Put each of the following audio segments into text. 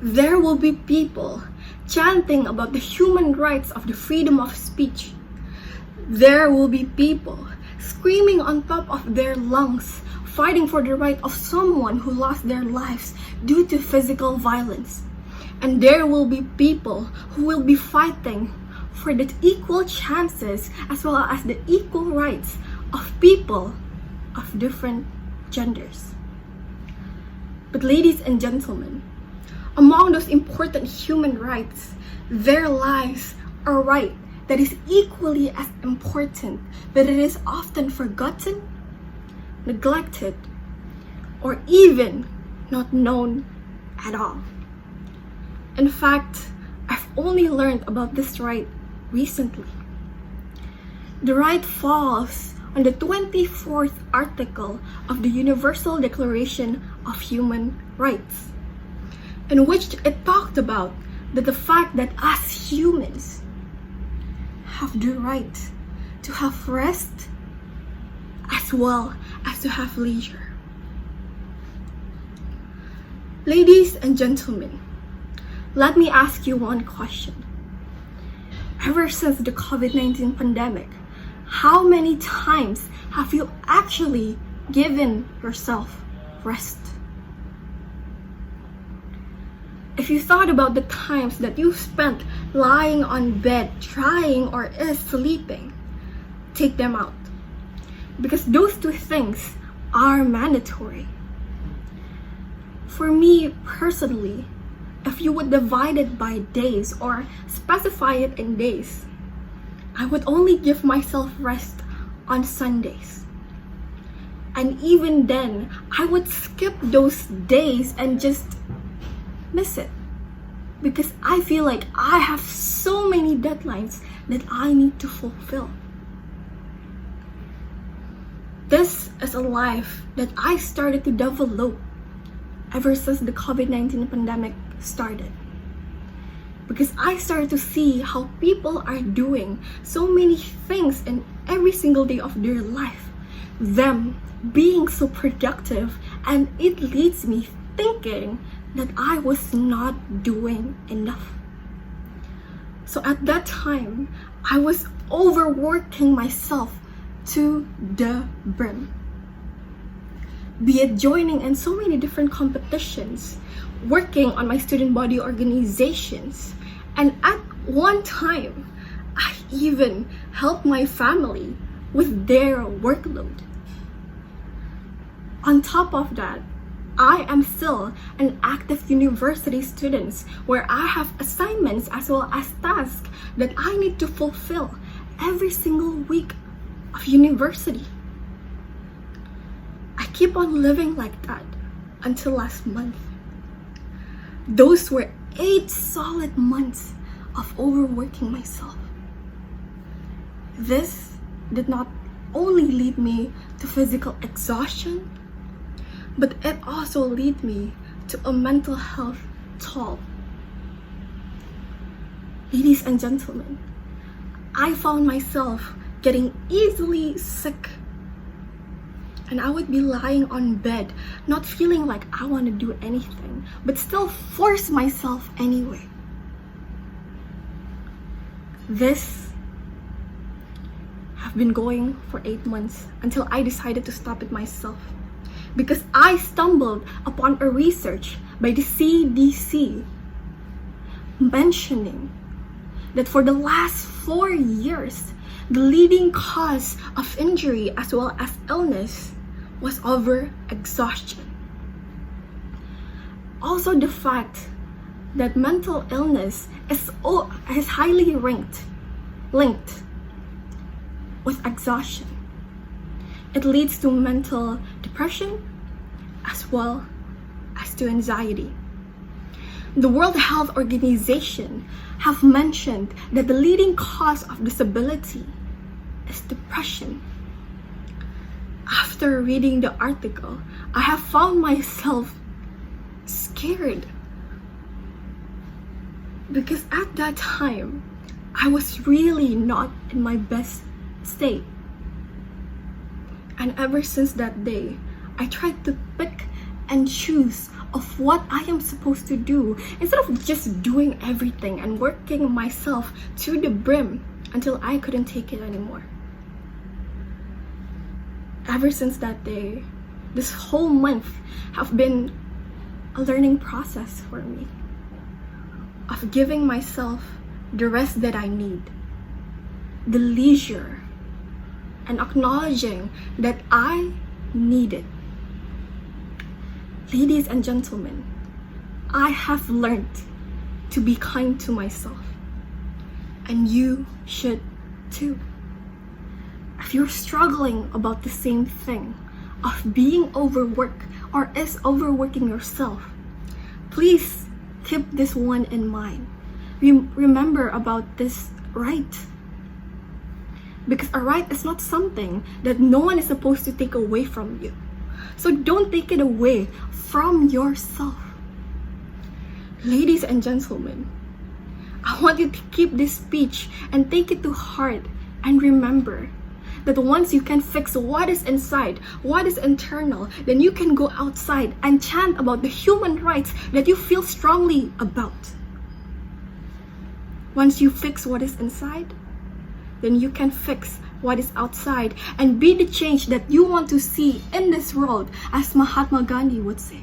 There will be people chanting about the human rights of the freedom of speech. There will be people screaming on top of their lungs, fighting for the right of someone who lost their lives due to physical violence. And there will be people who will be fighting for the equal chances as well as the equal rights of people of different genders. But ladies and gentlemen, among those important human rights, there lies a right that is equally as important, but it is often forgotten, neglected, or even not known at all. In fact, I've only learned about this right recently. The right falls on the 24th article of the Universal Declaration of Human Rights, in which it talked about the fact that as humans have the right to have rest as well as to have leisure. Ladies and gentlemen, let me ask you one question. Ever since the COVID-19 pandemic, how many times have you actually given yourself rest? If you thought about the times that you spent lying on bed, trying or sleeping, take them out. Because those two things are mandatory. For me personally, if you would divide it by days or specify it in days, I would only give myself rest on Sundays. And even then, I would skip those days and just miss it. Because I feel like I have so many deadlines that I need to fulfill. This is a life that I started to develop ever since the COVID-19 pandemic started. Because I started to see how people are doing so many things in every single day of their life. Them being so productive, and it leads me thinking that I was not doing enough. So at that time, I was overworking myself to the brim. Be it joining in so many different competitions, working on my student body organizations, and at one time, I even helped my family with their workload. On top of that, I am still an active university student where I have assignments as well as tasks that I need to fulfill every single week of university. I keep on living like that until last month. Those were 8 solid months of overworking myself. This did not only lead me to physical exhaustion, but it also led me to a mental health toll. Ladies and gentlemen, I found myself getting easily sick. And I would be lying on bed, not feeling like I want to do anything, but still force myself anyway. This have been going for 8 months until I decided to stop it myself. Because I stumbled upon a research by the CDC mentioning that for the last 4 years, the leading cause of injury as well as illness was overexhaustion. Also, the fact that mental illness is highly linked with exhaustion. It leads to mental depression as well as to anxiety. The World Health Organization have mentioned that the leading cause of disability is depression. After reading the article, I have found myself scared. Because at that time, I was really not in my best state. And ever since that day, I tried to pick and choose of what I am supposed to do instead of just doing everything and working myself to the brim until I couldn't take it anymore. Ever since that day, this whole month have been a learning process for me of giving myself the rest that I need, the leisure, and acknowledging that I need it. Ladies and gentlemen, I have learned to be kind to myself, and you should too. If you're struggling about the same thing of being overworked or is overworking yourself, please keep this one in mind. Remember about this right. Because a right is not something that no one is supposed to take away from you. So don't take it away from yourself. Ladies and gentlemen, I want you to keep this speech and take it to heart and remember that once you can fix what is inside, what is internal, then you can go outside and chant about the human rights that you feel strongly about. Once you fix what is inside, then you can fix what is outside and be the change that you want to see in this world, as Mahatma Gandhi would say.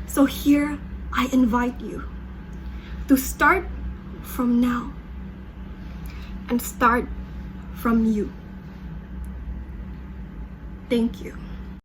So here, I invite you to start from now and start from you. Thank you.